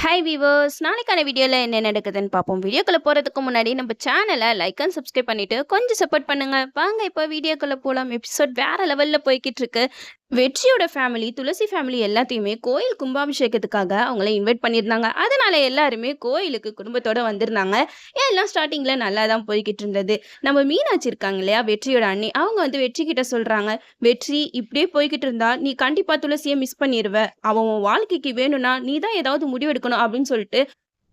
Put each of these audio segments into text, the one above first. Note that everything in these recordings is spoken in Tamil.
ஹாய் வீவர்ஸ், நாளைக்கான வீடியோவில் என்ன நடக்குதுன்னு பார்ப்போம். வீடியோக்குள்ளே போகிறதுக்கு முன்னாடி நம்ம சேனலை லைக் அண்ட் சப்ஸ்கிரைப் பண்ணிட்டு கொஞ்சம் சப்போர்ட் பண்ணுங்க. வாங்க இப்போ வீடியோக்குள்ளே போகலாம். எபிசோட் வேற லெவலில் போய்கிட்டு இருக்கு. வெற்றியோட ஃபேமிலி, துளசி ஃபேமிலி எல்லாத்தையுமே கோயில் கும்பாபிஷேகத்துக்காக அவங்கள இன்வைட் பண்ணியிருந்தாங்க. அதனால எல்லாருமே கோயிலுக்கு குடும்பத்தோட வந்திருந்தாங்க. எல்லாம் ஸ்டார்டிங்கில் நல்லா தான் போய்கிட்டு இருந்தது. நம்ம மீனாட்சி இருக்காங்க இல்லையா, வெற்றியோட அண்ணி, அவங்க வந்து வெற்றி கிட்ட சொல்றாங்க, வெற்றி இப்படியே போய்கிட்டு இருந்தா நீ கண்டிப்பா துளசியை மிஸ் பண்ணிடுவ. அவன் உன் வாழ்க்கைக்கு வேணும்னா நீ தான் ஏதாவது முடிவெடுக்கணும் அப்படின்னு சொல்லிட்டு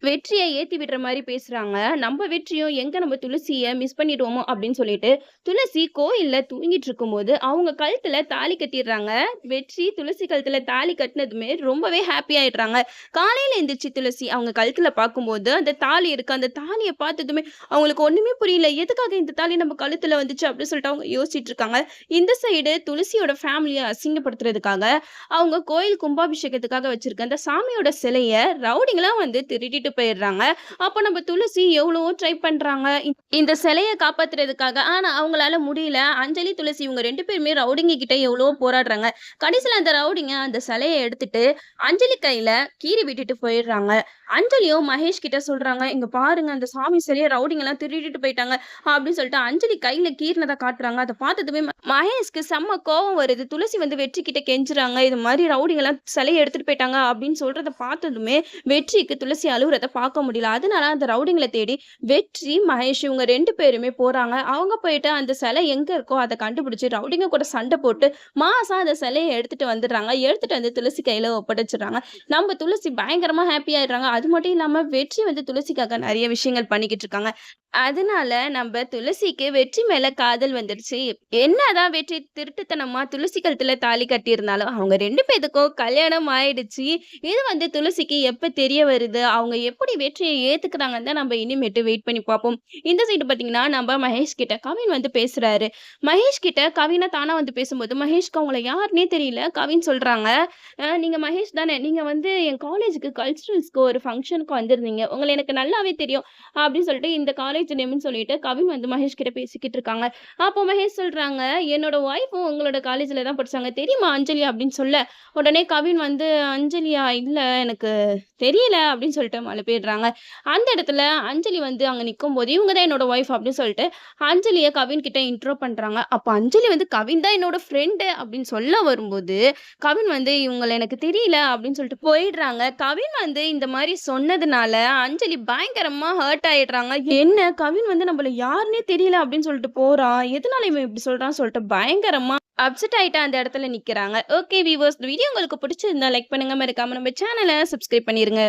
வெற்றிய ஏத்தி விடுற மாரி பேசுறாங்க. நம்ம வெற்றியும் எங்க நம்ம துளசிய மிஸ் பண்ணிடுவோமோ அப்படின்னு சொல்லிட்டு, துளசி கோயில்ல தூங்கிட்டு இருக்கும்போது, அவங்க கழுத்துல தாலி கட்டிடுறாங்க. வெற்றி துளசி கழுத்துல தாலி கட்டினதுமே ரொம்பவே ஹாப்பி ஆயிடுறாங்க. காலையில எந்திரிச்சு துளசி அவங்க கழுத்துல பார்க்கும்போது, அந்த தாலி இருக்கு. அந்த தாலிய பார்த்ததுமே அவங்களுக்கு ஒண்ணுமே புரியல. எதுக்காக இந்த தாலி நம்ம கழுத்துல வந்துச்சு அப்படின்னு சொல்லிட்டு அவங்க யோசிச்சுட்டு இருக்காங்க. இந்த சைடு துளசியோட ஃபேமிலிய அசிங்கப்படுத்துறதுக்காக, அவங்க கோயில் கும்பாபிஷேகத்துக்காக வச்சிருக்க அந்த சாமியோட சிலைய ரவுடிங்கலாம் வந்து திருடிட்டு போயிடுறாங்க. அப்போ நம்ம துளசி எவ்வளவோ ட்ரை பண்றாங்க இந்த சிலைய காப்பாத்துறதுக்காக. ஆனா அவங்களால முடியல. அஞ்சலி, துளசி இவங்க 2 பேருமே ரவுடிங்க கிட்ட எவ்வளவோ போராடுறாங்க. கடைசியில அந்த ரவுடிங்க அந்த சிலைய எடுத்துட்டு அஞ்சலி கையில கீறி விட்டுட்டு போயிடுறாங்க. அஞ்சலியும் மகேஷ் கிட்ட சொல்றாங்க, இங்க பாருங்க அந்த சாமி சிலைய ரவுடிங்க எல்லாம் திருடிட்டு போயிட்டாங்க அப்படின்னு சொல்லிட்டு அஞ்சலி கையில கீறினதை காட்டுறாங்க. அதை பார்த்ததுமே மகேஷ்க்கு செம்ம கோவம் வருது. துளசி வந்து வெற்றி கிட்ட கெஞ்சுறாங்க, இது மாதிரி ரவுடிங்க எல்லாம் சிலையை எடுத்துட்டு போயிட்டாங்க அப்படின்னு சொல்றதை பார்த்ததுமே வெற்றிக்கு துளசி அழுகுறத பார்க்க முடியல. அதனால அந்த ரவுடிங்களை தேடி வெற்றி, மகேஷ் இவங்க 2 பேருமே போறாங்க. அவங்க போயிட்டு அந்த சிலை எங்க இருக்கோ அதை கண்டுபிடிச்சு ரவுடிங்க கூட சண்டை போட்டு மாசா அந்த சிலையை எடுத்துட்டு வந்துடுறாங்க. எடுத்துட்டு வந்து துளசி கையில ஒப்படைச்சிடுறாங்க. நம்ம துளசி பயங்கரமா ஹாப்பி ஆயிடுறாங்க. அது மட்டும் இல்லாம வெற்றி வந்து துளசிக்காக நிறைய விஷயங்கள் பண்ணிக்கிட்டு இருக்காங்க. அதனால நம்ம துளசிக்கு வெற்றி மேல காதல் வந்துருச்சு. என்னதான் வெற்றி திருட்டுத்தனமா துளசி கழுத்துல தாலி கட்டியிருந்தாலும் அவங்க 2 பேத்துக்கும் கல்யாணம் ஆயிடுச்சு. இது வந்து துளசிக்கு எப்ப தெரிய வருது, அவங்க எப்படி வெற்றியை ஏத்துக்கிறாங்கன்னு தான் நம்ம இனிமேட்டு வெயிட் பண்ணி பார்ப்போம். இந்த சைடு பாத்தீங்கன்னா நம்ம மகேஷ் கிட்ட கவின் வந்து பேசுறாரு. மகேஷ் கிட்ட கவினை தானா வந்து பேசும்போது மகேஷ்க்கு அவங்கள யாருன்னே தெரியல. கவின் சொல்றாங்க, நீங்க மகேஷ் தானே, நீங்க வந்து என் காலேஜுக்கு கல்ச்சுரல்ஸ்க்கு ஒரு ஃபங்க்ஷனுக்கு வந்திருந்தீங்க, உங்களை எனக்கு நல்லாவே தெரியும் அப்படின்னு சொல்லிட்டு இந்த காலேஜ் நேம்னு சொல்லிட்டு கவின் வந்து மகேஷ் கிட்ட பேசிக்கிட்டு இருக்காங்க. அப்போ மகேஷ் சொல்றாங்க, என்னோட ஒய்ஃபும் உங்களோட காலேஜ்ல தான் படிச்சாங்க, தெரியுமா அஞ்சலி அப்படின்னு சொல்ல, உடனே கவின் வந்து அஞ்சலியா, இல்ல எனக்கு தெரியல அப்படின்னு சொல்லிட்டு மழை போயிடுறாங்க. அந்த இடத்துல அஞ்சலி வந்து அங்க நிற்கும் போது இவங்க தான் என்னோட ஒய்ஃப் அப்படின்னு சொல்லிட்டு அஞ்சலியை கவின் கிட்ட இன்ட்ரோ பண்றாங்க. அப்போ அஞ்சலி வந்து கவின் தான் என்னோட ஃப்ரெண்டு அப்படின்னு சொல்ல வரும்போது கவின் வந்து இவங்களை எனக்கு தெரியல அப்படின்னு சொல்லிட்டு போயிடுறாங்க. கவின் வந்து இந்த மாதிரி சொன்னதுனால அஞ்சலி பயங்கரமா ஹர்ட் ஆயிடுறாங்க. என்ன கவின் வந்து நம்மள யாருன்னே தெரியல அப்படின்னு சொல்லிட்டு போறான், எதனால இவன் இப்படி சொல்றான்னு சொல்லிட்டு பயங்கரமா அப்செட் ஆயிட்டா அந்த இடத்துல நிக்கிறாங்க. ஓகே வீவர்ஸ், இந்த வீடியோ உங்களுக்கு பிடிச்சிருந்தா லைக் பண்ணுங்க, மறக்காம நம்ம சேனலை சப்ஸ்கிரைப் பண்ணிருங்க.